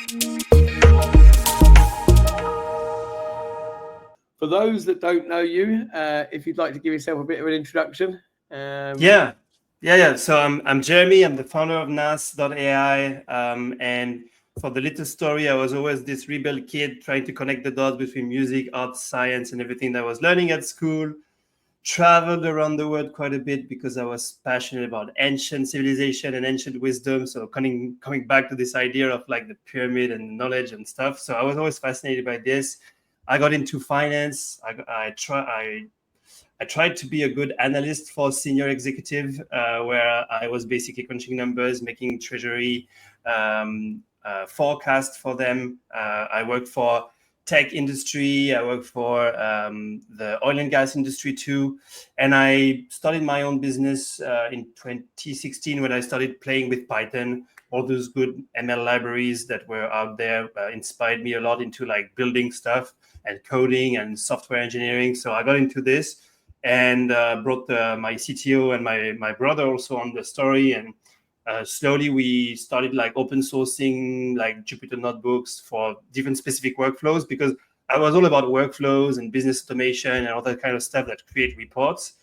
For those that don't know you, if you'd like to give yourself a bit of an introduction. Yeah. So I'm Jérémy. I'm the founder of naas.ai. And for the little story, I was always this rebel kid trying to connect the dots between music, art, science, and everything that I was learning at school. Traveled around the world quite a bit because I was passionate about ancient civilization and ancient wisdom. So coming back to this idea of like the pyramid and knowledge and stuff. So I was always fascinated by this. I got into finance. I tried to be a good analyst for senior executive, where I was basically crunching numbers, making treasury forecast for them. I worked for tech industry. I worked for the oil and gas industry too. And I started my own business in 2016 when I started playing with Python. All those good ML libraries that were out there inspired me a lot into like building stuff and coding and software engineering. So I got into this and brought my CTO and my brother also on the story. And slowly we started like open sourcing like Jupyter notebooks for different specific workflows, because I was all about workflows and business automation and all that kind of stuff that create reports.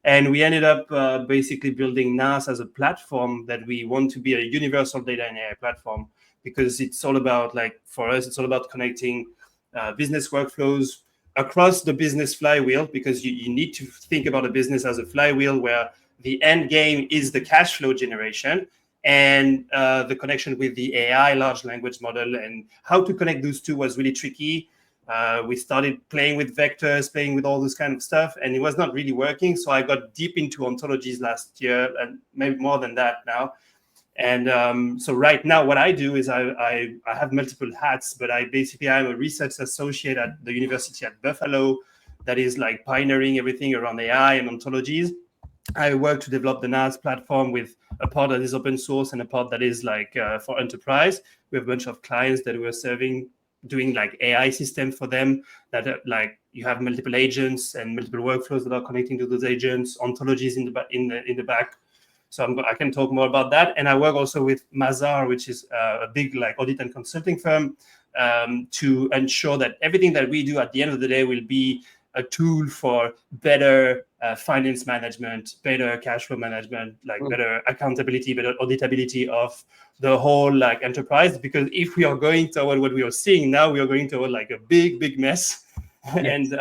And we ended up basically building NAS as a platform that we want to be a universal data and AI platform, because it's all about, like, for us, it's all about connecting business workflows across the business flywheel, because you need to think about a business as a flywheel where the end game is the cash flow generation and the connection with the AI large language model. And how to connect those two was really tricky. We started playing with vectors, playing with all this kind of stuff, and it was not really working. So I got deep into ontologies last year, and maybe more than that now. And so right now, what I do is I have multiple hats, but I'm a research associate at the University at Buffalo that is like pioneering everything around AI and ontologies. I work to develop the NAS platform with a part that is open source and a part that is like for enterprise. We have a bunch of clients that we're serving, doing like AI system for them that like you have multiple agents and multiple workflows that are connecting to those agents, ontologies in the back. So I can talk more about that. And I work also with Mazar, which is a big like audit and consulting firm, to ensure that everything that we do at the end of the day will be a tool for better finance management, better cash flow management, like better accountability, better auditability of the whole like enterprise. Because if we are going toward what we are seeing now, we are going toward like a big mess. Yes. And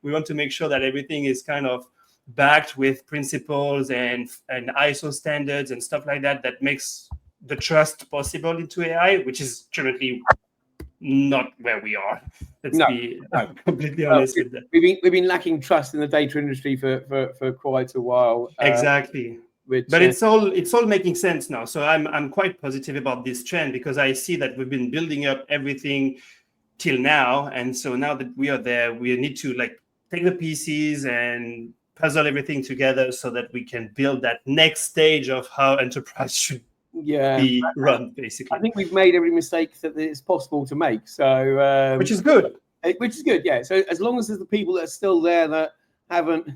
we want to make sure that everything is kind of backed with principles and ISO standards and stuff like that, that makes the trust possible into AI, which is currently not where we are. Let's be completely honest with that. We've been lacking trust in the data industry for quite a while. Exactly. But it's all making sense now. So I'm quite positive about this trend, because I see that we've been building up everything till now, and so now that we are there, we need to like take the pieces and puzzle everything together so that we can build that next stage of how enterprise should be run, basically. I think we've made every mistake that it's possible to make. So which is good. Yeah. So as long as there's the people that are still there that haven't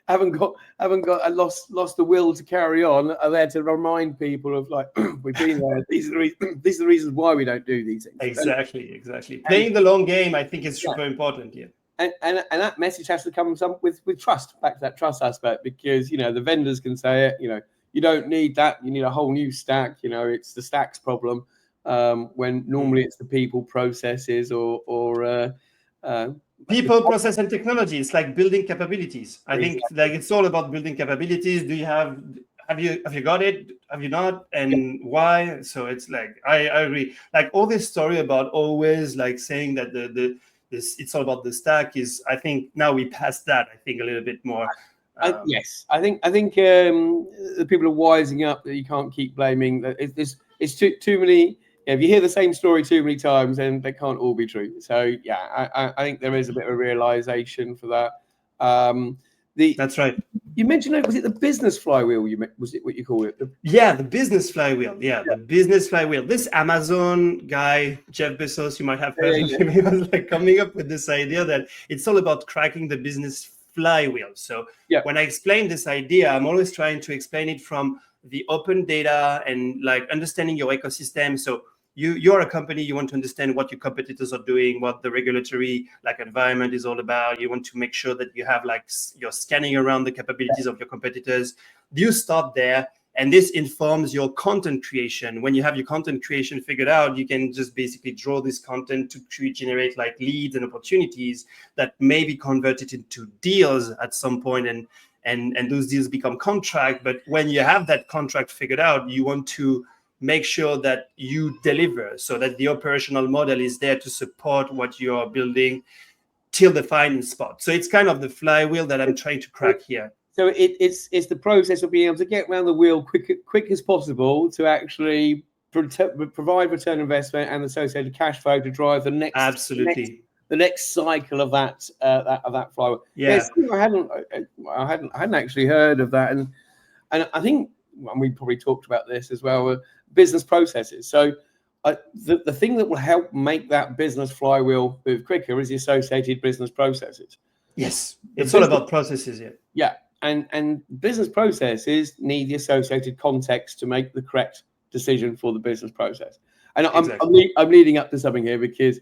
lost the will to carry on, are there to remind people of like, we've been there. These are the reasons why we don't do these things. Exactly. Playing the long game, I think, is super important. Yeah. And that message has to come with trust, back to that trust aspect, because the vendors can say it, you don't need that, you need a whole new stack, it's the stacks problem, when normally it's the people, processes, or people, process, and technology. It's like building capabilities. I think like it's all about building capabilities. Do you have you got it? Have you not? And why? So it's like I agree. Like all this story about always like saying that it's all about the stack is, I think now we passed that, I think, a little bit more. Yes, I think the people are wising up that you can't keep blaming. It's too many. If you hear the same story too many times, then they can't all be true. So yeah, I think there is a bit of a realization for that. That's right. You mentioned it. Was it the business flywheel? Was it what you call it? The business flywheel. The business flywheel. This Amazon guy, Jeff Bezos, you might have heard of him. He was like coming up with this idea that it's all about cracking the business flywheel. So when I explain this idea, I'm always trying to explain it from the open data and like understanding your ecosystem. So you're a company, you want to understand what your competitors are doing, what the regulatory environment is all about. You want to make sure that you have you're scanning around the capabilities of your competitors. You start there, and this informs your content creation. When you have your content creation figured out, you can just basically draw this content to generate leads and opportunities that may be converted into deals at some point, and those deals become contract. But when you have that contract figured out, you want to make sure that you deliver, so that the operational model is there to support what you're building till the final spot. So it's kind of the flywheel that I'm trying to crack here. So it's the process of being able to get around the wheel quick as possible to actually provide return on investment and associated cash flow to drive the next the next cycle of that flywheel. Yeah, I hadn't actually heard of that, and I think, and we probably talked about this as well, business processes. So the thing that will help make that business flywheel move quicker is the associated business processes. Yes, it's all about processes here. Yeah. And business processes need the associated context to make the correct decision for the business process. And exactly. I'm leading up to something here because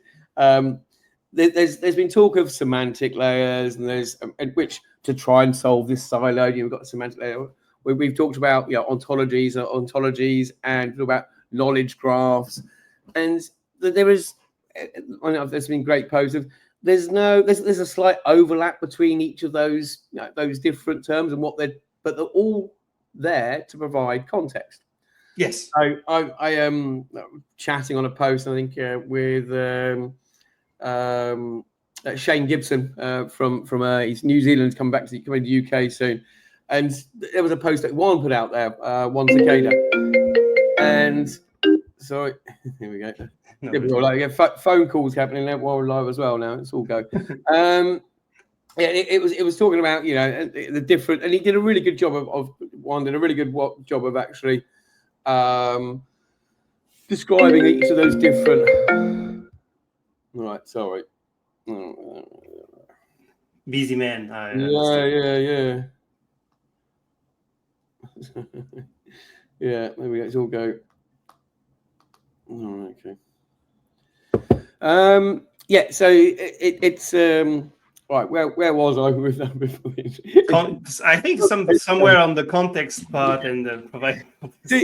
there's been talk of semantic layers, and there's which to try and solve this silo. You've got a semantic layer. We've talked about ontologies, and about knowledge graphs, and there's been great posts of. There's a slight overlap between each of those different terms and but they're all there to provide context. Yes. I am chatting on a post, I think, with Shane Gibson from he's New Zealand, coming to the UK soon, and there was a post that Juan put out there, Juan Cicada, and sorry, here we go. No, phone calls happening there while we're live as well. Now it's all go. It was talking about the different, and he did a really good job of actually describing each of those different. Right, sorry. Busy man. Yeah. Yeah, there we go. It's all go. Oh, okay. So it's right. Where was I with that before? I think somewhere on the context part and the provide. So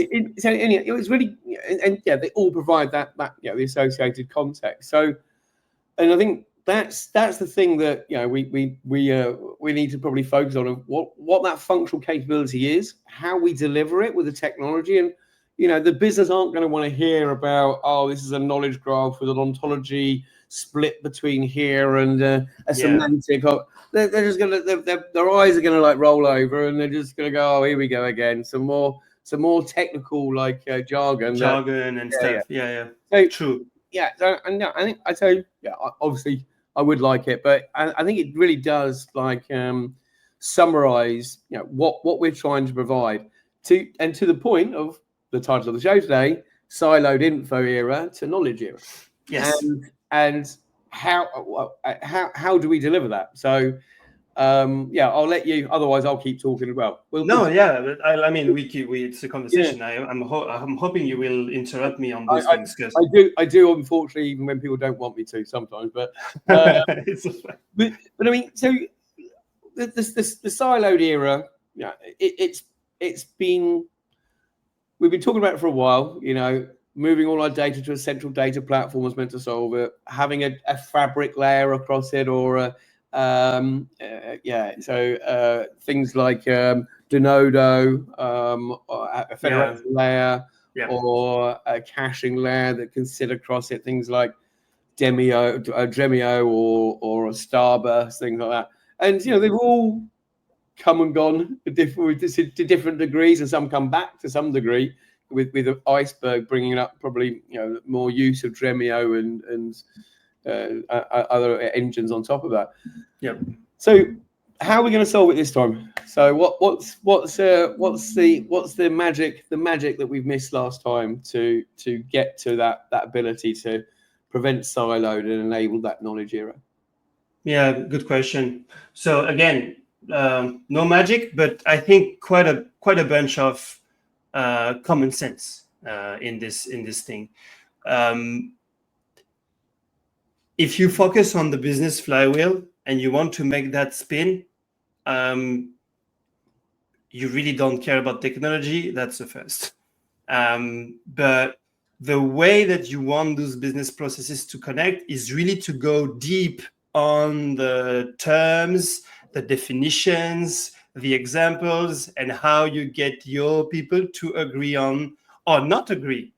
anyway, it was really, and they all provide that the associated context. So, and I think that's the thing that we need to probably focus on, of what that functional capability is, how we deliver it with the technology. And the business aren't going to want to hear about, this is a knowledge graph with an ontology split between here and a semantic. They're just going to, their eyes are going to roll over, and they're just going to go, here we go again. Some more technical jargon and stuff. Yeah. So, true. Yeah, and I think obviously I would like it, but I think it really does summarize what we're trying to provide to the point of the title of the show today: siloed info era to knowledge era. Yes. And how do we deliver that? So I'll let you. Otherwise, I'll keep talking. But I mean, it's a conversation. Yeah. I'm hoping you will interrupt me on those things. I do. Unfortunately, even when people don't want me to, sometimes. But but I mean, so the siloed era. Yeah, we've been talking about it for a while. Moving all our data to a central data platform was meant to solve it. Having a fabric layer across it, or things like Denodo, a federation layer, or a caching layer that can sit across it. Things like Dremio or a Starburst, things like that. And they've all come and gone to different degrees, and some come back to some degree. With an iceberg bringing up probably more use of Dremio and other engines on top of that. Yep. So how are we going to solve it this time? So what's the magic that we've missed last time to get to that ability to prevent siloed and enable that knowledge era? Yeah, good question. So again, no magic, but I think quite a bunch of common sense in this thing. If you focus on the business flywheel and you want to make that spin, you really don't care about technology. That's the first. But the way that you want those business processes to connect is really to go deep on the terms, the definitions, the examples, and how you get your people to agree on or not agree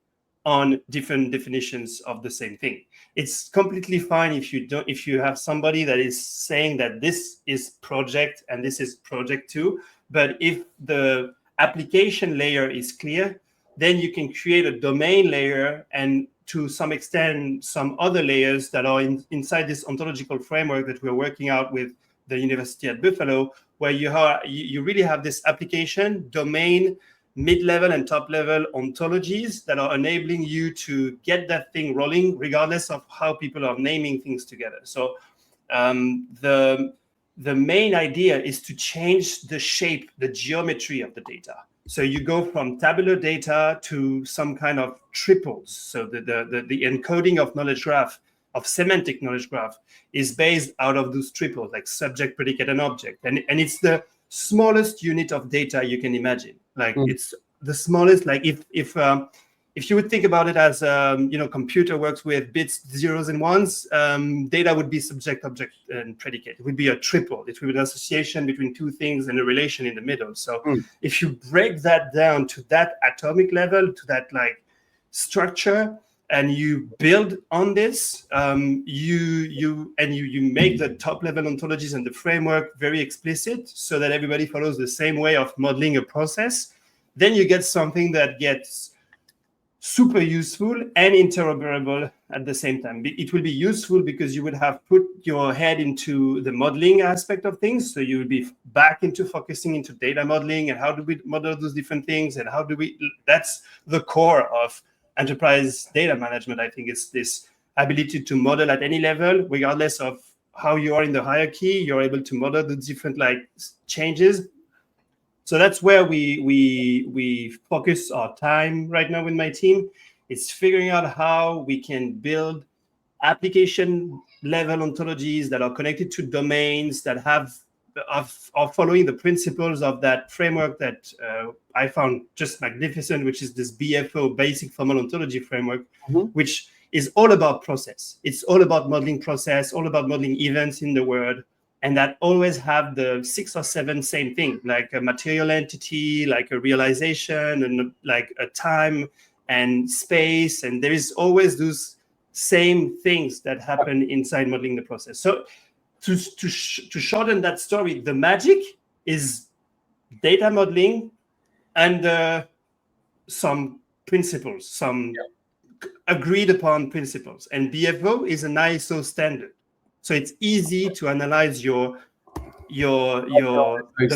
on different definitions of the same thing. It's completely fine if you have somebody that is saying that this is project and this is project 2, but if the application layer is clear, then you can create a domain layer and to some extent some other layers that are inside this ontological framework that we're working out with the University at Buffalo, where you really have this application, domain, mid-level and top-level ontologies that are enabling you to get that thing rolling regardless of how people are naming things together. So the main idea is to change the shape, the geometry of the data. So you go from tabular data to some kind of triples. So the encoding of knowledge graph, of semantic knowledge graph, is based out of those triples, like subject, predicate, and object. And it's the smallest unit of data you can imagine. Like it's the smallest. Like if you would think about it as computer works with bits, zeros and ones, data would be subject, object, and predicate. It would be a triple. It would be an association between two things and a relation in the middle. So if you break that down to that atomic level, to that like structure, and you build on this, you make the top level ontologies and the framework very explicit so that everybody follows the same way of modeling a process, then you get something that gets super useful and interoperable at the same time. It will be useful because you would have put your head into the modeling aspect of things. So you will be back into focusing into data modeling and how do we model those different things and that's the core of enterprise data management. I think it's this ability to model at any level, regardless of how you are in the hierarchy, you're able to model the different like changes. So that's where we focus our time right now with my team. It's figuring out how we can build application level ontologies that are connected to domains that are following the principles of that framework that I found just magnificent, which is this BFO, Basic Formal Ontology Framework, which is all about process. It's all about modeling process, all about modeling events in the world, and that always have the 6 or 7 same thing, like a material entity, like a realization, and like a time and space, and there is always those same things that happen inside modeling the process. So to shorten that story, the magic is data modeling and some principles, some agreed upon principles. And BFO is an ISO standard. So it's easy to analyze the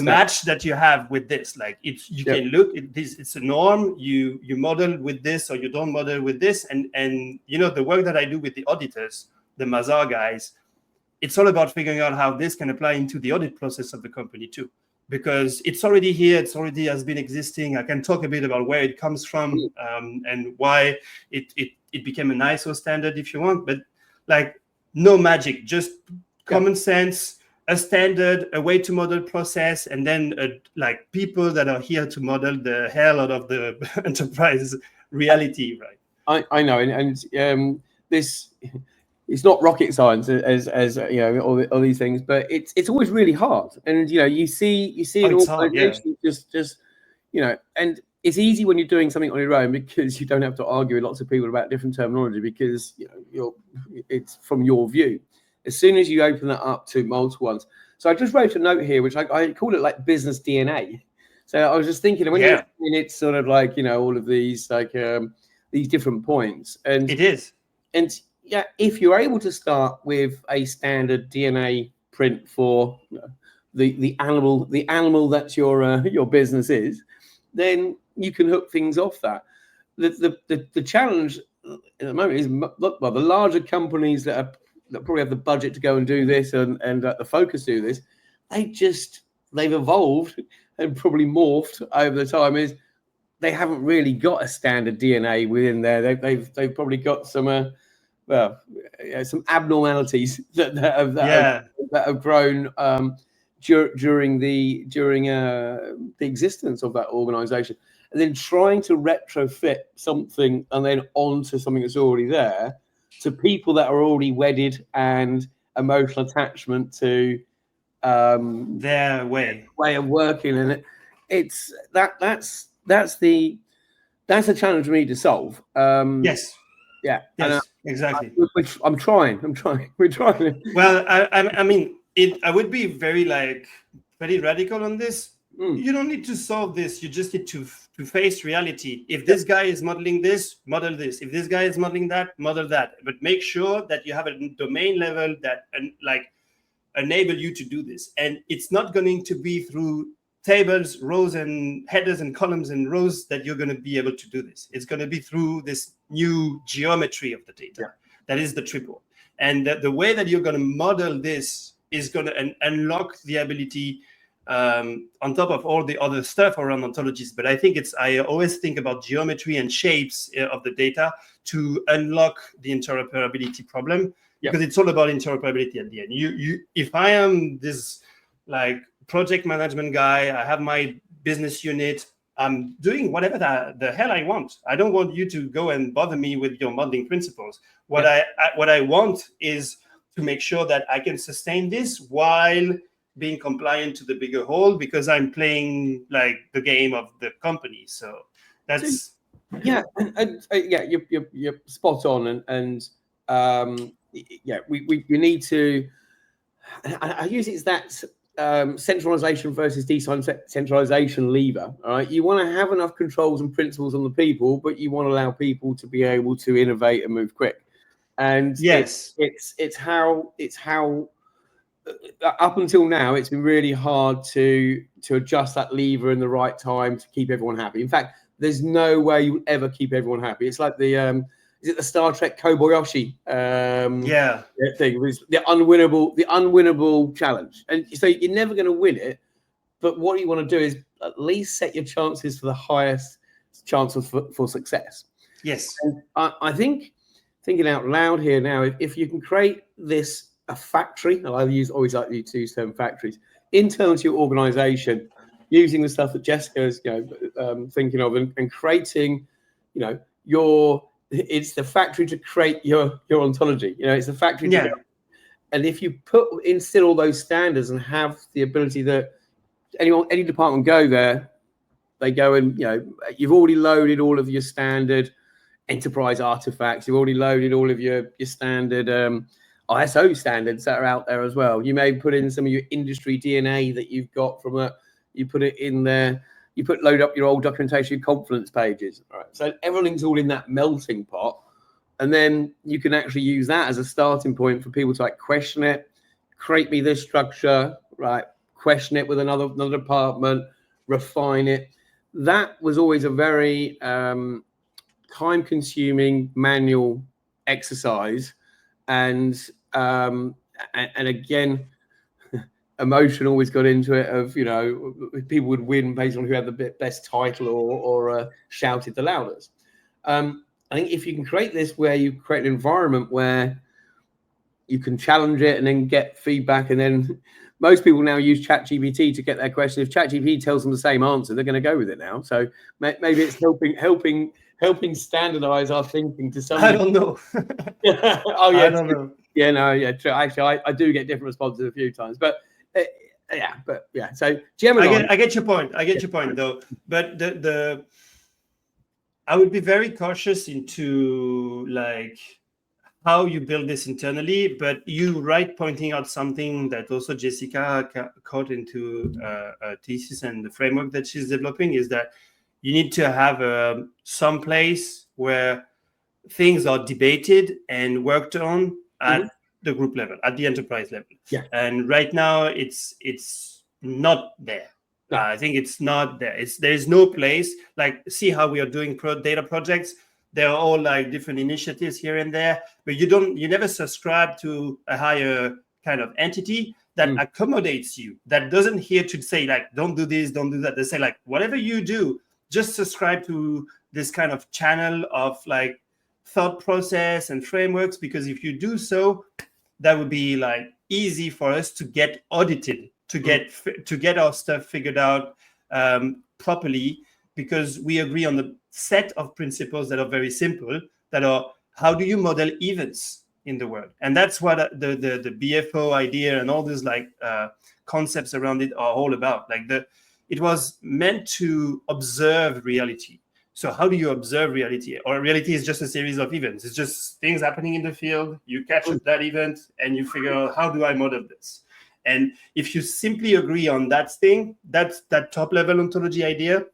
match that you have with this. Like you can look at this, it's a norm, you model with this or you don't model with this. And the work that I do with the auditors, the Mazar guys, it's all about figuring out how this can apply into the audit process of the company too, because it's already here, it's already has been existing. I can talk a bit about where it comes from and why it became an ISO standard if you want, but like no magic, just common sense, a standard, a way to model process, and then like people that are here to model the hell out of the enterprise reality, right? I know, and this. It's not rocket science, as all these things, but it's always really hard. And you see an organization just and it's easy when you're doing something on your own because you don't have to argue with lots of people about different terminology because it's from your view. As soon as you open that up to multiple ones, so I just wrote a note here, which I call it like business DNA. So I was just thinking when you're saying it's sort of like all of these like these different points, and it is, and yeah, if you're able to start with a standard DNA print for the animal that your business is, then you can hook things off that. The challenge at the moment is the larger companies that probably have the budget to go and do this and the focus to do this, they've evolved and probably morphed over the time. they haven't really got a standard DNA within there. They've probably got some some abnormalities that have grown during the existence of that organization, and then trying to retrofit something and then onto something that's already there to people that are already wedded and emotional attachment to their way of working, and that's a challenge for me to solve. Yes, exactly. I'm trying. We're trying. Well, I mean, I would be very radical on this. You don't need to solve this. You just need to face reality. If this guy is modeling this, model this. If this guy is modeling that, model that. But make sure that you have a domain level that enable you to do this. And it's not going to be through tables, rows, and headers and columns and rows that you're going to be able to do this. It's going to be through this new geometry of the data. Yeah. That is the triple. And the way that you're going to model this is going to unlock the ability on top of all the other stuff around ontologies. But I think I always think about geometry and shapes of the data to unlock the interoperability problem, because it's all about interoperability at the end. If I am this project management guy, I have my business unit, I'm doing whatever the hell I want. I don't want you to go and bother me with your modeling principles. What I want is to make sure that I can sustain this while being compliant to the bigger whole, because I'm playing the game of the company. So that's you're spot on, and we need to. I use it as that centralization versus decentralization lever. All right, you want to have enough controls and principles on the people, but you want to allow people to be able to innovate and move quick. And yes, it's how up until now it's been really hard to adjust that lever in the right time to keep everyone happy. In fact, there's no way you would ever keep everyone happy. It's like the is it the Star Trek Kobayashi thing? It was the unwinnable challenge, and so you're never going to win it. But what you want to do is at least set your chances for the highest chances for success. Yes, and I think, thinking out loud here now, if you can create a factory, and I always like to use the term factories, internal to your organization, using the stuff that Jessica is thinking of, and creating, it's the factory to create your ontology. It's the factory to go. And if you instill all those standards and have the ability that any department go there, they go and you've already loaded all of your standard enterprise artifacts. You've already loaded all of your standard ISO standards that are out there as well. You may put in some of your industry DNA that you've got you put it in there. You load up your old documentation, your Confluence pages. All right. So everything's all in that melting pot. And then you can actually use that as a starting point for people to question it, create me this structure, right? Question it with another department, refine it. That was always a very time-consuming manual exercise, and again, emotion always got into it. Of people would win based on who had the best title or shouted the loudest. I think if you can create this, where you create an environment where you can challenge it and then get feedback, and then most people now use ChatGPT to get their question. If ChatGPT tells them the same answer, they're going to go with it now. So maybe it's helping standardize our thinking to some. I don't know. Oh yeah, I don't know. Yeah, no, yeah, true. Actually, I do get different responses a few times, but yeah. So Gemini, I get your point. Though, but I would be very cautious into how you build this internally. But you pointing out something that also Jessica caught into a thesis and the framework that she's developing, is that you need to have some place where things are debated and worked on at the group level, at the enterprise level. Yeah. And right now it's not there. I think it's not there. There's no place. See how we are doing data projects. They're all different initiatives here and there, but you never subscribe to a higher kind of entity that accommodates you, that doesn't here to say don't do this, don't do that. They say whatever you do, just subscribe to this kind of channel of like thought process and frameworks, because if you do so, that would be like easy for us to get audited, to get our stuff figured out properly, because we agree on the set of principles that are very simple, that are how do you model events in the world. And that's what the BFO idea and all these like concepts around it are all about. Like it was meant to observe reality. So how do you observe reality? Or reality is just a series of events. It's just things happening in the field. You catch that event and you figure out, how do I model this? And if you simply agree on that thing, that top level ontology idea,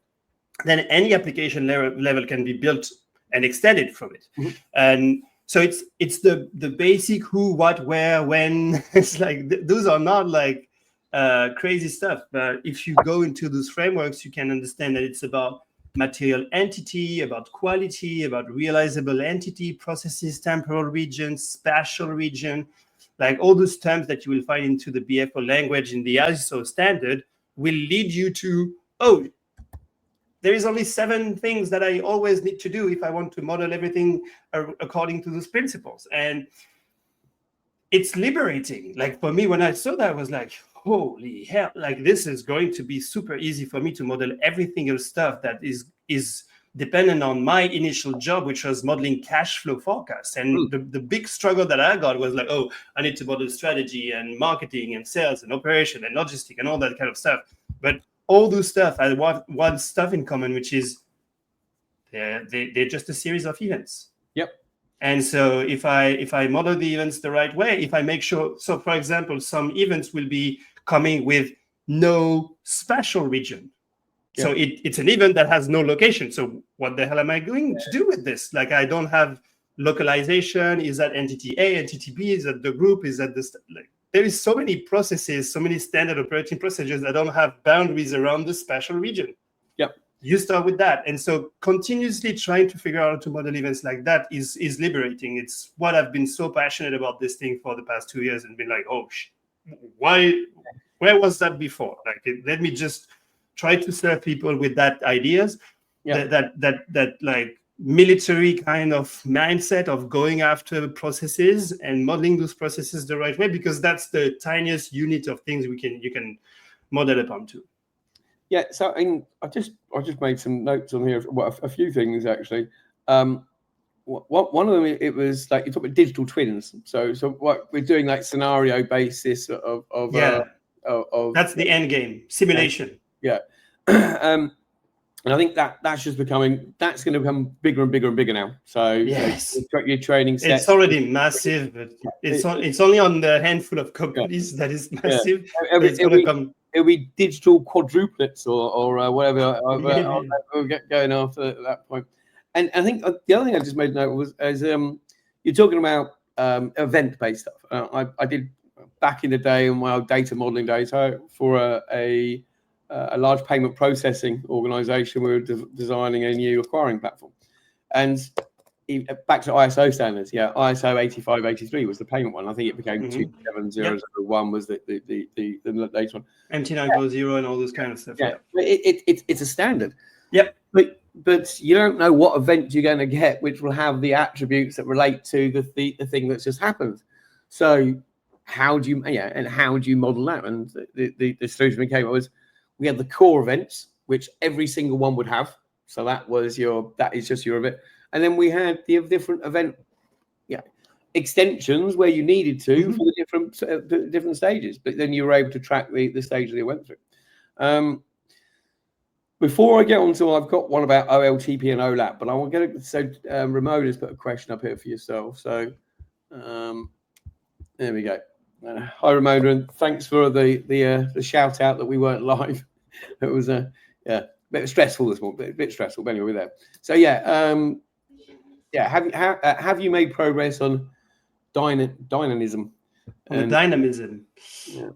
then any application level can be built and extended from it. Mm-hmm. And so it's the basic who, what, where, when. It's like those are not like crazy stuff. But if you go into those frameworks, you can understand that it's about material entity, about quality, about realizable entity, processes, temporal region, spatial region, like all those terms that you will find into the BFO language in the ISO standard will lead you to, oh, there is only 7 things that I always need to do if I want to model everything according to those principles. And it's liberating. Like for me, when I saw that, I was like, holy hell, like this is going to be super easy for me to model everything else stuff that is dependent on my initial job, which was modeling cash flow forecasts. And the big struggle that I got was like, oh, I need to model strategy and marketing and sales and operation and logistic and all that kind of stuff. But all those stuff had one stuff in common, which is they're just a series of events. Yep. And so if I model the events the right way, if I make sure, so for example, some events will be coming with no spatial region. Yeah. So it's an event that has no location. So what the hell am I going to do with this? Like I don't have localization. Is that entity A, entity B? Is that the group? Is that this? Like there is so many processes, so many standard operating procedures that don't have boundaries around the spatial region. Yep. You start with that. And so continuously trying to figure out how to model events like that is liberating. It's what I've been so passionate about this thing for the past 2 years and been like, oh, where was that before? Like, let me just try to serve people with that ideas, that like military kind of mindset of going after processes and modeling those processes the right way, because that's the tiniest unit of things you can model upon to. Yeah, so I just made some notes on here. Well, a few things actually. One of them, it was like you talk about digital twins. So what we're doing, like scenario basis of that's the end game simulation. Yeah, and I think that's going to become bigger and bigger and bigger now. So yes, your training sets. It's already massive, but it's only on the handful of companies that is massive. Yeah. It'll be digital quadruplets or whatever. We'll get going after that point. And I think the other thing I just made note was as you're talking about event-based stuff. I did back in the day in my old data modeling days for a large payment processing organization. We were designing a new acquiring platform, and back to ISO standards. Yeah, ISO 8583 was the payment one. I think it became 27001 was the latest one. MT940 and all this kind of stuff. Yeah, it's a standard. Yep. But you don't know what event you're going to get, which will have the attributes that relate to the thing that's just happened. So how do you model that? And the solution we came up was we had the core events, which every single one would have. So that is just your event. And then we had the different event extensions where you needed to for the different stages. But then you were able to track the stage that they went through. Before I get on to, I've got one about OLTP and OLAP, but I will get it. So Ramona's put a question up here for yourself. So there we go. Hi Ramona, and thanks for the shout out that we weren't live. It was a bit stressful this morning, a bit stressful, but anyway, we're there. So have you made progress on dynamism? Dynamism. Yeah.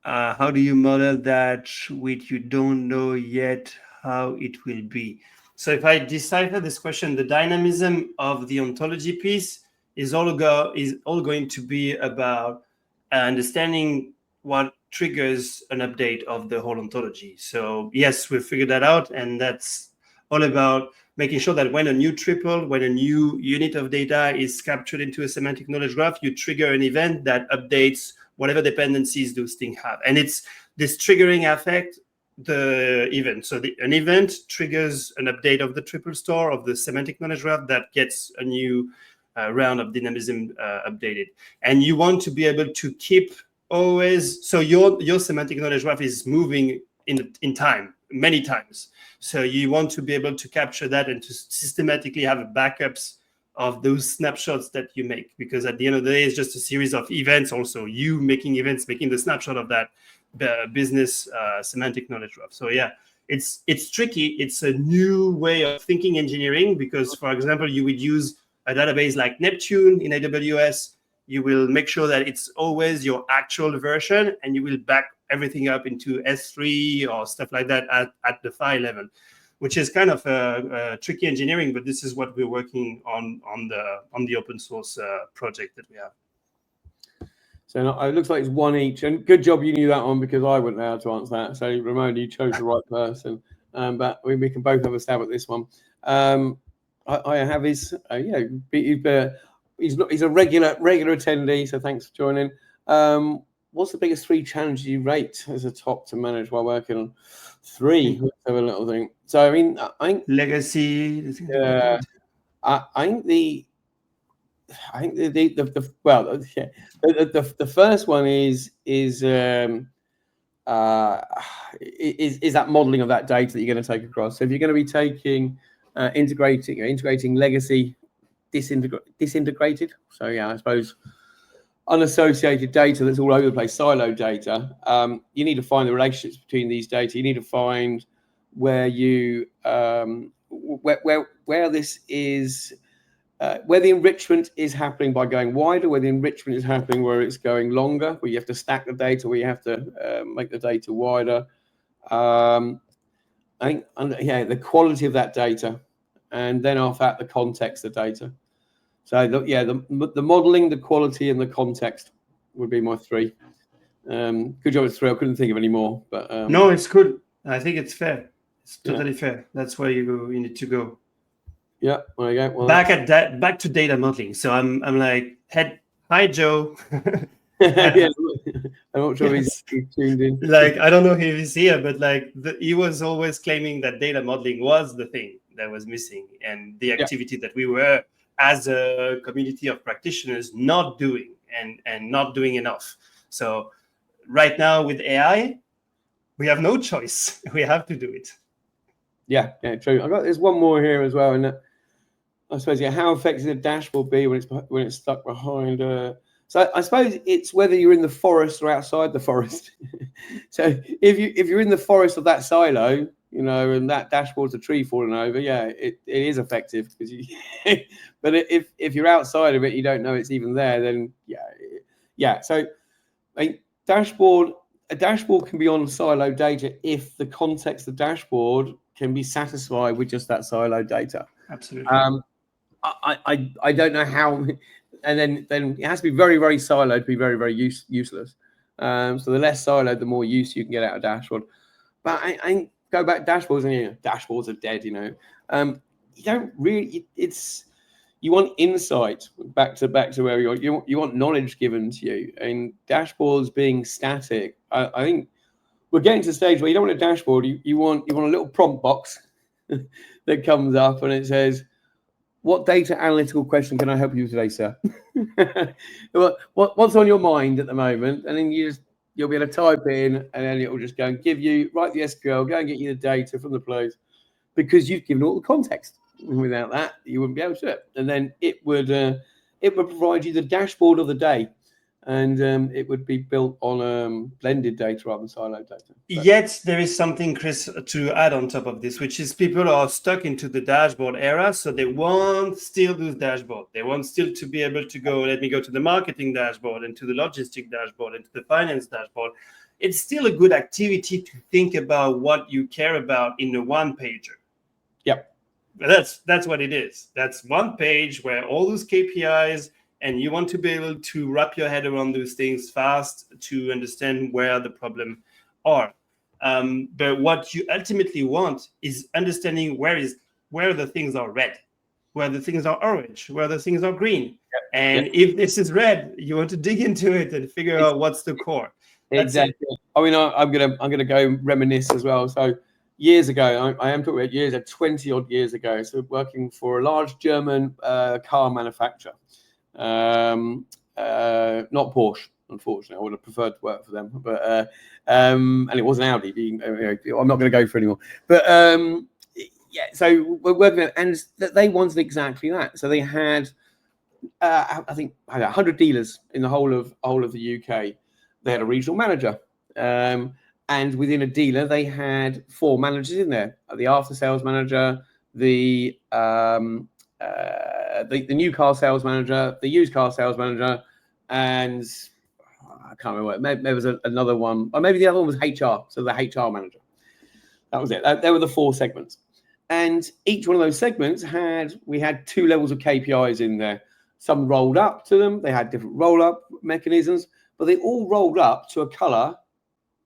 How do you model that which you don't know yet how it will be? So if I decipher this question, the dynamism of the ontology piece is all going to be about understanding what triggers an update of the whole ontology. So yes, we figured that out, and that's all about making sure that when a new triple, when a new unit of data is captured into a semantic knowledge graph, you trigger an event that updates whatever dependencies those things have. And it's this triggering affect the event. So an event triggers an update of the triple store of the semantic knowledge graph that gets a new round of dynamism updated. And you want to be able to keep always, so your semantic knowledge graph is moving in time many times. So you want to be able to capture that and to systematically have backups of those snapshots that you make, because at the end of the day, it's just a series of events. Also, you making events, making the snapshot of that business semantic knowledge graph. So yeah, it's tricky. It's a new way of thinking engineering, because, for example, you would use a database like Neptune in AWS. You will make sure that it's always your actual version, and you will back everything up into S3 or stuff like that at the file level, which is kind of a tricky engineering. But this is what we're working on the open source project that we have. So it looks like it's one each, and good job you knew that one, because I wouldn't know how to answer that. So Ramon, you chose the right person, but we can both have a stab at this one. I have his, he's a regular attendee, so thanks for joining. What's the biggest 3 challenges you rate as a top to manage while working on 3? Let's have a little thing. So I mean, I think legacy. I think the first one is that modeling of that data that you're going to take across. So if you're going to be taking integrating legacy disintegrated, so yeah, I suppose unassociated data that's all over the place, siloed data, you need to find the relationships between these data. You need to find where you where this is. Where the enrichment is happening by going wider, where the enrichment is happening where it's going longer, where you have to stack the data, where you have to make the data wider. I think, the quality of that data, and then off that, the context of data. So, the modeling, the quality, and the context would be my 3. Good job, it's 3. I couldn't think of any more. But no, it's good. I think it's fair. It's totally fair. That's where you need to go. Yeah, there you go. Well, back to data modeling. So I'm like, hi Joe. Yeah, I'm not sure he's tuned in. Like, I don't know if he's here, but like he was always claiming that data modeling was the thing that was missing, and the activity that we were, as a community of practitioners, not doing and not doing enough. So right now with AI, we have no choice. We have to do it. Yeah, true. There's one more here as well, and I suppose, how effective the dashboard be when it's stuck behind? So I suppose it's whether you're in the forest or outside the forest. So if you're in the forest of that silo, and that dashboard's a tree falling over, it is effective, because but if you're outside of it, you don't know it's even there, then So a dashboard can be on siloed data if the context of the dashboard can be satisfied with just that siloed data. Absolutely. I don't know how, and then it has to be very, very siloed to be very, very useless. So the less siloed, the more use you can get out of dashboard. But I go back dashboards, and dashboards are dead. You don't really. You want insight back to where you want knowledge given to you, and dashboards being static. I think we're getting to the stage where you don't want a dashboard. You want a little prompt box that comes up, and it says, "What data analytical question can I help you with today, sir?" What's on your mind at the moment? And then you'll be able to type in, and then it will just go and give you, write the SQL, go and get you the data from the place, because you've given all the context. Without that, you wouldn't be able to do it. And then it would provide you the dashboard of the day, and it would be built on blended data rather than siloed data. Yet there is something, Chris, to add on top of this, which is people are stuck into the dashboard era, so they want still this dashboard. They want still to be able to go, let me go to the marketing dashboard and to the logistic dashboard and to the finance dashboard. It's still a good activity to think about what you care about in a one-pager. Yep. That's what it is. That's one page where all those KPIs and you want to be able to wrap your head around those things fast to understand where the problem are. But what you ultimately want is understanding where the things are red, where the things are orange, where the things are green. And if this is red, you want to dig into it and figure out what's the core. That's exactly. it. I mean, I'm gonna go reminisce as well. So years ago, I am talking about years, 20 odd years ago. So working for a large German car manufacturer, not Porsche, unfortunately. I would have preferred to work for them, but and it wasn't Audi. I'm not going to go for anymore. But yeah, so we're working, and they wanted exactly that. So they had, I think, 100 dealers in the whole of the UK. They had a regional manager, and within a dealer, they had 4 managers in there: the after sales manager, the new car sales manager, the used car sales manager, and I can't remember. Maybe there was another one, or maybe the other one was HR. So the HR manager. That was it. There were the 4 segments, and each one of those segments we had 2 levels of KPIs in there. Some rolled up to them. They had different roll-up mechanisms, but they all rolled up to a color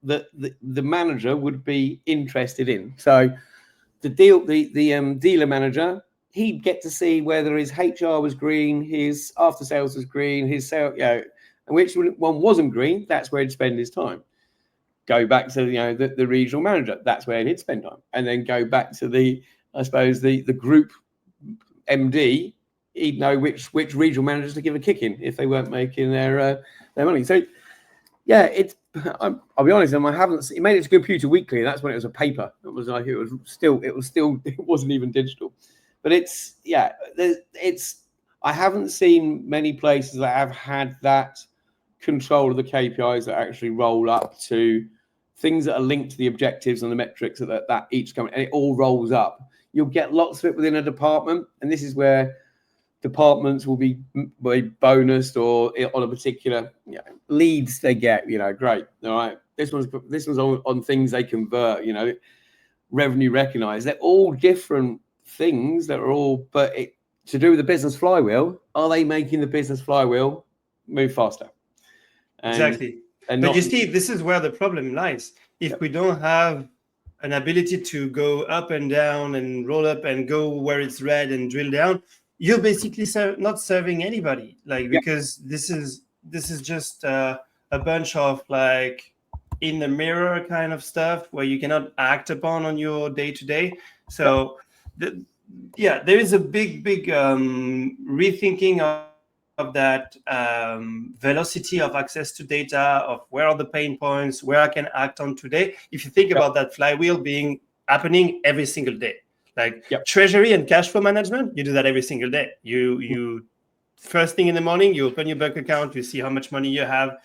that the manager would be interested in. So the dealer manager, he'd get to see whether his HR was green, his after sales was green, his sale, and which one wasn't green. That's where he'd spend his time. Go back to the regional manager. That's where he'd spend time, and then go back to the group MD. He'd know which regional managers to give a kick in if they weren't making their money. So yeah, I'll be honest, I haven't. It made it to Computer Weekly. That's when it was a paper. It wasn't even digital. But I haven't seen many places that have had that control of the KPIs that actually roll up to things that are linked to the objectives and the metrics that each company, and it all rolls up. You'll get lots of it within a department, and this is where departments will be bonused or on a particular leads they get. Great. All right. This one's on things they convert. Revenue recognized. They're all different things that are all, but to do with the business flywheel. Are they making the business flywheel move faster? Exactly. But you see, this is where the problem lies. If we don't have an ability to go up and down and roll up and go where it's red and drill down, you're basically not serving anybody, because this is just a bunch of in the mirror kind of stuff where you cannot act upon on your day-to-day. So there is a big rethinking of that velocity of access to data, of where are the pain points, where I can act on today. If you think about that flywheel happening every single day, treasury and cash flow management, you do that every single day. You first thing in the morning, you open your bank account, you see how much money you have.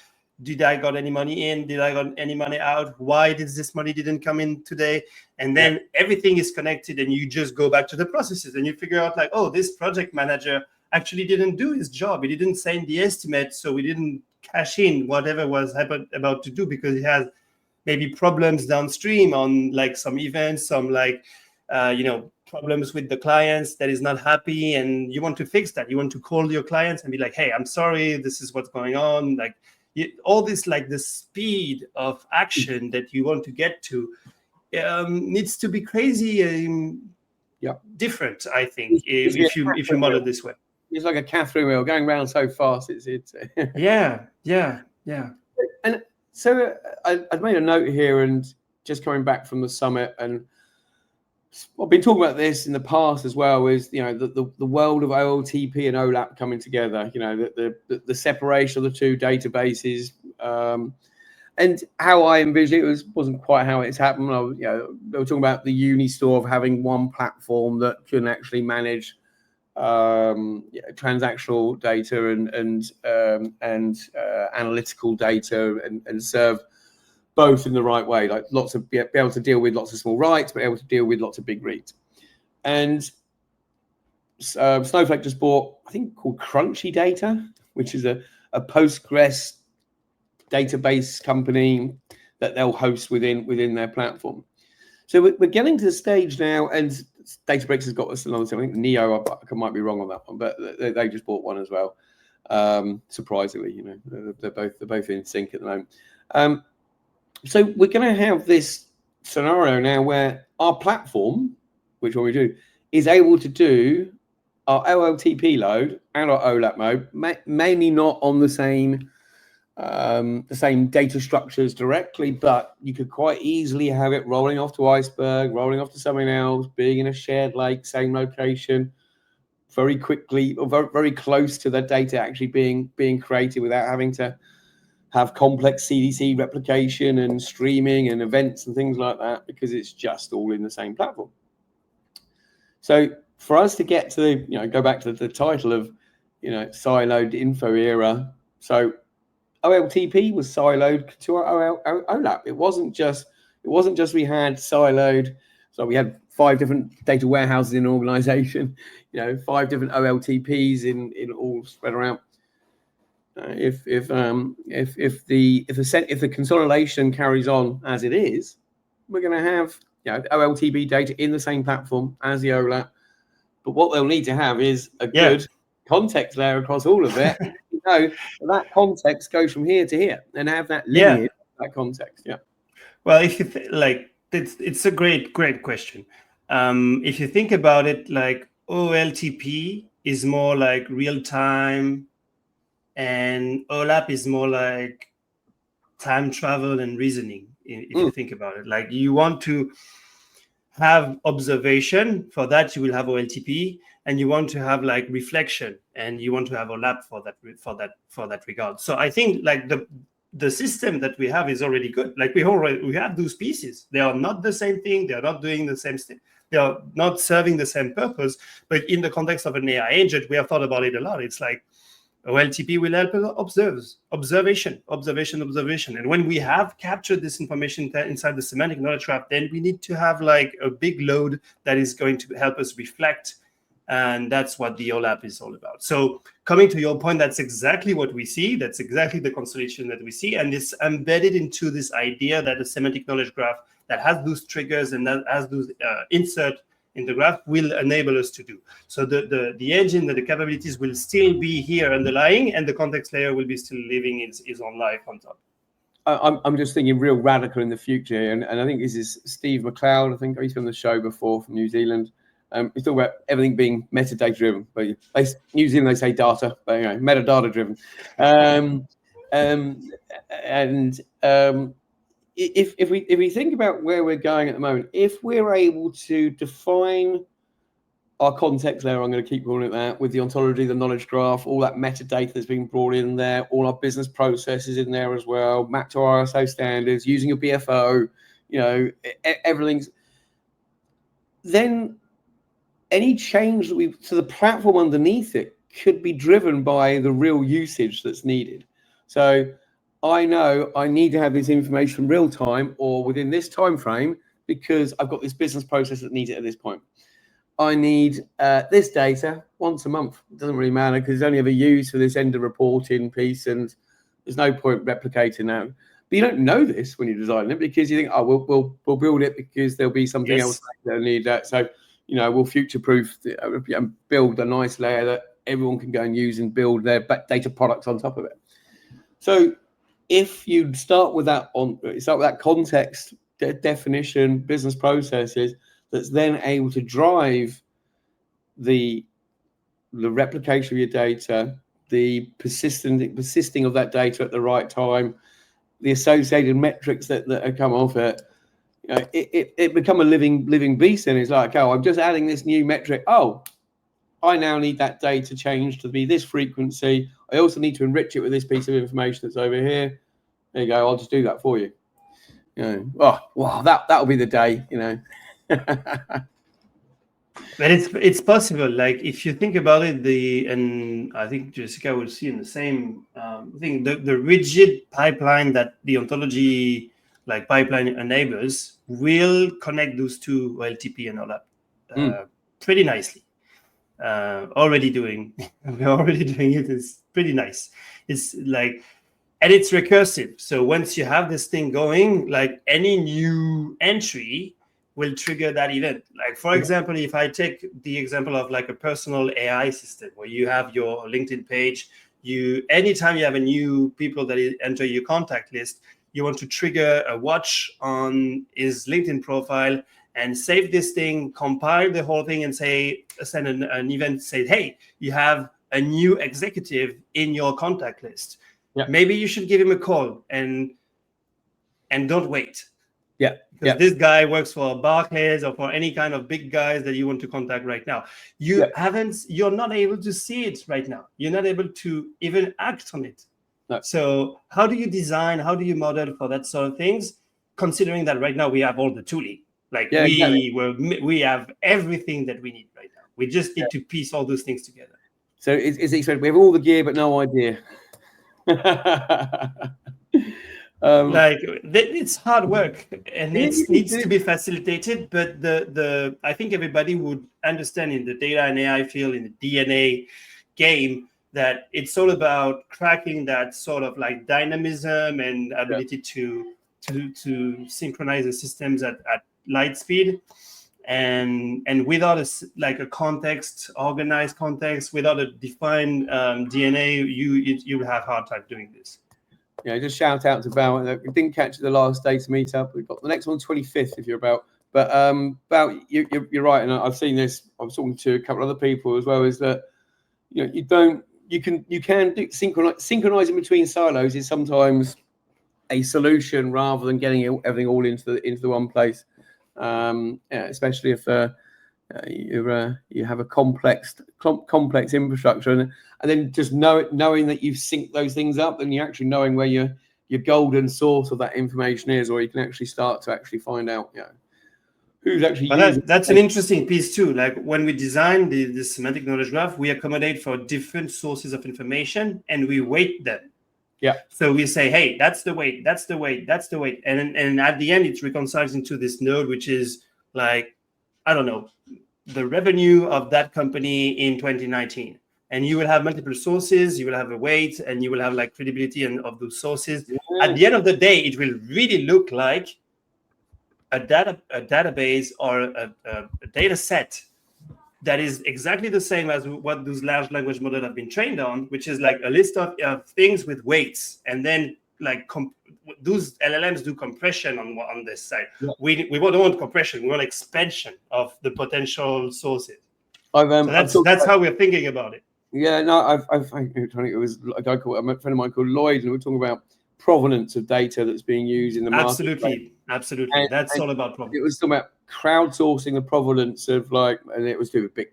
Did I got any money in? Did I got any money out? Why did this money didn't come in today? And then everything is connected, and you just go back to the processes and you figure out this project manager actually didn't do his job. He didn't send the estimate, so we didn't cash in whatever was about to do because he has maybe problems downstream on some events, some problems with the clients that is not happy, and you want to fix that. You want to call your clients and be like, hey, I'm sorry, this is what's going on. All this, the speed of action that you want to get to needs to be crazy different, I think, if you model it this way. It's like a Catherine wheel going around so fast. It's yeah. And so I've made a note here, and just coming back from the summit, and I've been talking about this in the past as well, is the world of OLTP and OLAP coming together, the separation of the 2 databases, and how I envisioned it wasn't quite how it's happened. They were talking about the Unistore of having one platform that can actually manage transactional data and analytical data and serve both in the right way, be able to deal with lots of small writes, but able to deal with lots of big reads. And Snowflake just bought, I think, called Crunchy Data, which is a Postgres database company that they'll host within their platform. So we're getting to the stage now, and Databricks has got us another thing. I think Neo, I might be wrong on that one, but they just bought one as well. Surprisingly, they're both in sync at the moment. So we're going to have this scenario now where our platform, which what we do, is able to do our OLTP load and our OLAP mode, mainly not on the same data structures directly, but you could quite easily have it rolling off to Iceberg, rolling off to something else, being in a shared lake, same location, very quickly, or very, very close to the data actually being created without having to have complex CDC replication and streaming and events and things like that, because it's just all in the same platform. So for us to get to go back to the title of, siloed info era. So OLTP was siloed to our OLAP. It wasn't just we had siloed. So we had 5 different data warehouses in an organization, 5 different OLTPs in all spread around. If the consolidation carries on as it is, we're going to have OLTP data in the same platform as the OLAP. But what they'll need to have is a good context layer across all of it. That context goes from here to here, and have that lineage, that context. Yeah. Well, if you it's a great question. If you think about it, like OLTP is more like real time, and OLAP is more like time travel and reasoning. If you think about it, like you want to have observation, for that you will have OLTP, and you want to have like reflection, and you want to have OLAP for that regard. So I think like the system that we have is already good. Like we have those pieces. They are not the same thing. They are not doing the same thing. They are not serving the same purpose. But in the context of an AI agent, we have thought about it a lot. It's like OLTP will help us observation. And when we have captured this information inside the semantic knowledge graph, then we need to have like a big load that is going to help us reflect. And that's what the OLAP is all about. So coming to your point, that's exactly what we see. That's exactly the constellation that we see. And it's embedded into this idea that a semantic knowledge graph that has those triggers and that has those insert in the graph will enable us to do. So the engine and the capabilities will still be here underlying, and the context layer will be still living its own life on top. I'm just thinking real radical in the future, and I think this is Steve McLeod. I think he's been on the show before from New Zealand. He's talking about everything being metadata driven, but New Zealand they say data, but metadata driven. If we think about where we're going at the moment, if we're able to define our context layer, I'm going to keep calling it that, with the ontology, the knowledge graph, all that metadata that's being brought in there, all our business processes in there as well, mapped to our ISO standards, using a BFO, everything's. Then any change to the platform underneath it could be driven by the real usage that's needed. So I know I need to have this information real time or within this time frame because I've got this business process that needs it at this point. I need this data once a month. It doesn't really matter because it's only ever used for this end of reporting piece, and there's no point replicating that. But you don't know this when you're designing it because you think, oh, we'll build it because there'll be something else that'll need that. So we'll future-proof and build a nice layer that everyone can go and use and build their data products on top of it. So if you start with that context definition, business processes, that's then able to drive the replication of your data, the persisting of that data at the right time, the associated metrics that come off it. It become a living beast, and it's like, oh, I'm just adding this new metric. Oh, I now need that data changed to be this frequency. I also need to enrich it with this piece of information that's over here. There you go. I'll just do that for you. That'll be the day. But it's possible. Like if you think about it, and I think Jessica will see in the same thing. The rigid pipeline that the ontology pipeline enables will connect those two OLTP and OLAP pretty nicely. We're already doing it. It's pretty nice. It's like, and it's recursive. So once you have this thing going, like any new entry will trigger that event. Like for example, if I take the example of like a personal AI system where you have your LinkedIn page, anytime you have a new people that enter your contact list, you want to trigger a watch on his LinkedIn profile and save this thing, compile the whole thing, and send an event, say, hey, you have a new executive in your contact list. Yeah. Maybe you should give him a call and don't wait. Yeah. Because this guy works for Barclays or for any kind of big guys that you want to contact right now. You're not able to see it right now. You're not able to even act on it. No. So how do you design, how do you model for that sort of things, considering that right now we have all the tooling? Like we have everything that we need right now. We just need to piece all those things together. So it's expensive. We have all the gear, but no idea. It's hard work and it needs to be facilitated. But I think everybody would understand in the data and AI field, in the DNA game, that it's all about cracking that sort of like dynamism and ability to synchronize the systems at light speed, and without a context, organized context, without a defined DNA, you will have a hard time doing this. Yeah, just shout out to Val. We didn't catch the last data meetup. We've got the next one 25th if you're about. But Val, you're right, and I've seen this. I was talking to a couple of other people as well. Is that you can do synchronizing between silos is sometimes a solution rather than getting everything all into the one place. Especially if you have a complex infrastructure, and then just knowing that you've synced those things up, then you're actually knowing where your golden source of that information is, or you can actually start to find out who's actually using that's an interesting piece too. Like when we design the semantic knowledge graph, we accommodate for different sources of information and we weight them. Yeah. So we say, hey, that's the weight, that's the weight, that's the weight. And at the end, it reconciles into this node, which is like, I don't know, the revenue of that company in 2019. And you will have multiple sources, you will have a weight, and you will have like credibility of those sources. Yeah. At the end of the day, it will really look like a database or a data set that is exactly the same as what those large language models have been trained on, which is like a list of things with weights, and then like those LLMs do compression on this side. Yeah. We don't want compression; we want expansion of the potential sources. So that's how we're thinking about it. Yeah, no, it was a guy called a friend of mine called Lloyd, and we were talking about provenance of data that's being used in the market. Absolutely. That's all about provenance. It was talking about crowdsourcing the provenance of and it was to do with big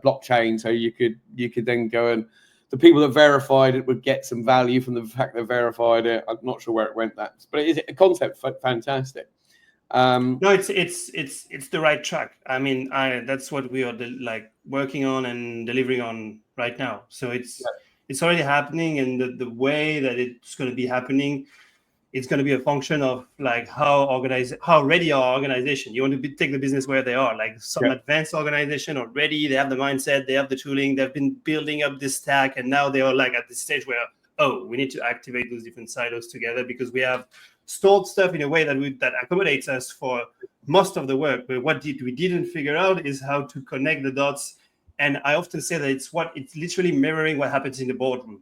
blockchain. So you could then go, and the people that verified it would get some value from the fact they verified it. I'm not sure where it went that, but it is a concept fantastic. No, it's the right track. I mean, that's what we are working on and delivering on right now. So it's already happening, and the way that it's going to be happening, it's going to be a function of like how ready our organization. You want to take the business where they are, like some advanced organization already. They have the mindset, they have the tooling, they've been building up this stack, and now they are like at this stage where we need to activate those different silos together because we have stored stuff in a way that accommodates us for most of the work. But what we didn't figure out is how to connect the dots. And I often say that it's literally mirroring what happens in the boardroom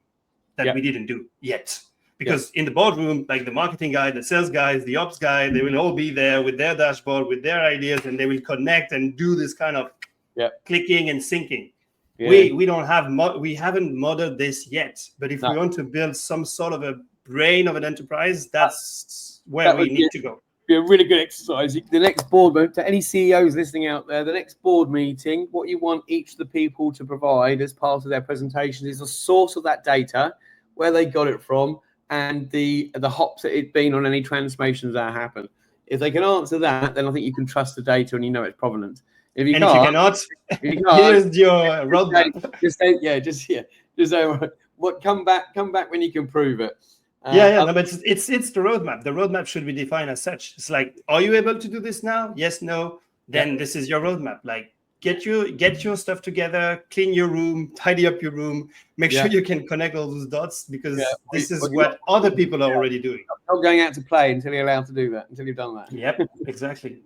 that we didn't do yet. Because in the boardroom, like the marketing guy, the sales guys, the ops guy, they will all be there with their dashboard, with their ideas, and they will connect and do this kind of clicking and syncing. Yeah. We haven't modeled this yet. But if we want to build some sort of a brain of an enterprise, that's where we need to go. Be a really good exercise. The next board, to any CEOs listening out there, the next board meeting, what you want each of the people to provide as part of their presentation is the source of that data, where they got it from, and the hops that it's been on any transformations that happen. If they can answer that, then I think you can trust the data and you know its provenance. If you can't, here's your roadmap. Just say, what? Come back when you can prove it. But it's the roadmap. The roadmap should be defined as such. It's like, are you able to do this now? Yes, no. Then this is your roadmap. Like, get your stuff together, clean your room, tidy up your room, make sure you can connect all those dots, because this is what other people are already doing. Not going out to play until you're allowed to do that, until you've done that. Yep, exactly.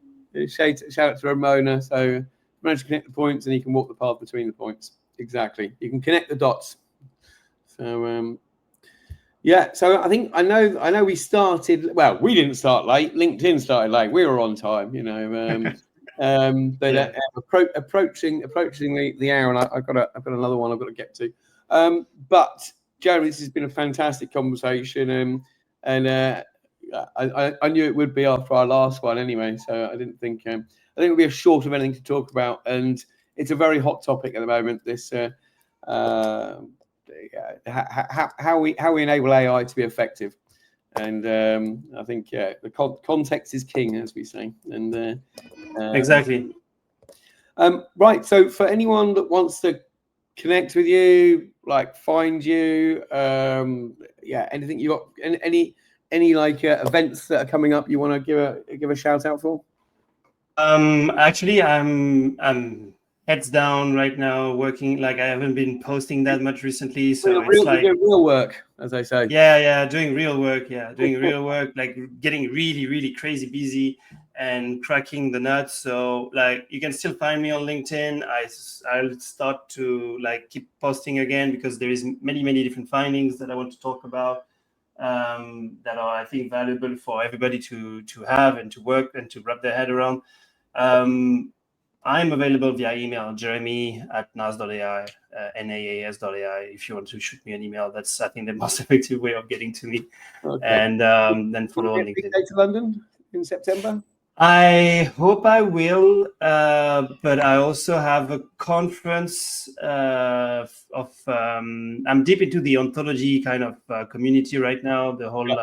Shout out to Ramona. So manage to connect the points and you can walk the path between the points. Exactly. You can connect the dots. So yeah, so I know we started, well, we didn't start late, LinkedIn started late, we were on time, you know. But Yeah. approaching the hour, and I've got another one I've got to get to. But Jérémy, this has been a fantastic conversation, and I knew it would be after our last one anyway, so I didn't think it would be a short of anything to talk about, and it's a very hot topic at the moment. This how we enable AI to be effective, and I think the context is king, as we say, and Exactly. Right. So for anyone that wants to connect with you, like find you, anything you got, any like events that are coming up you want to give a shout out for? Actually, I'm heads down right now working. Like I haven't been posting that much recently, so it's like real work, as they say. Yeah, doing real work. Yeah, doing real work, like getting really crazy busy and cracking the nuts. So like you can still find me on LinkedIn. I'll start to like keep posting again because there is many different findings that I want to talk about that are, I think, valuable for everybody to have and to work and to wrap their head around. I'm available via email, Jérémy@naas.ai, naas.ai. If you want to shoot me an email, that's, I think, the most effective way of getting to me. Okay. And then follow on LinkedIn. To London in September? I hope I will, but I also have a conference I'm deep into the ontology kind of community right now, the whole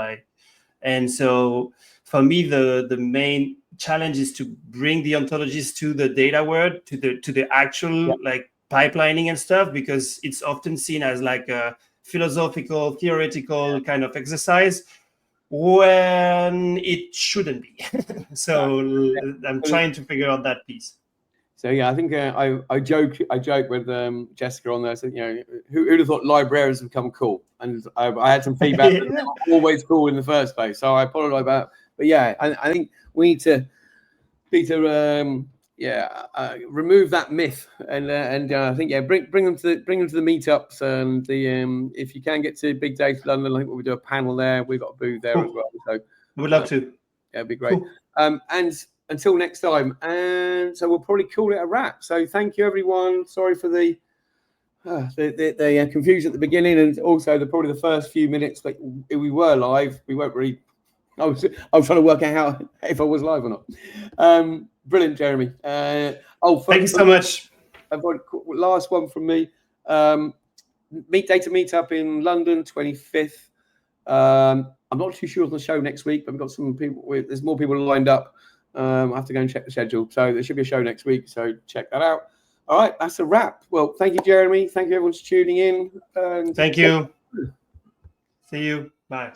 and so for me, the main challenge is to bring the ontologies to the data world, to the actual like pipelining and stuff, because it's often seen as like a philosophical, theoretical kind of exercise when it shouldn't be. So I'm trying to figure out that piece. So yeah, I think I joke with Jessica on there. So, you know, who'd have thought librarians would become cool? And I had some feedback that they were always cool in the first place. So I apologize about it. But yeah, I think we need to remove that myth, and I think bring them to the meetups, and the if you can get to Big Data London, I think we'll do a panel there. We've got a booth there as well. So we'd love to. Yeah, it'd be great. Cool. And until next time, and so we'll probably call it a wrap. So thank you, everyone. Sorry for the confusion at the beginning, and also probably the first few minutes that we were live. We weren't really. I was trying to work out if I was live or not. Brilliant, Jérémy. Thank you so much. I've got last one from me. Data Meetup in London, 25th. I'm not too sure on the show next week, but we've got some people. There's more people lined up. I have to go and check the schedule. So there should be a show next week. So check that out. All right, that's a wrap. Well, thank you, Jérémy. Thank you, everyone, for tuning in. Thank you. See you. Bye.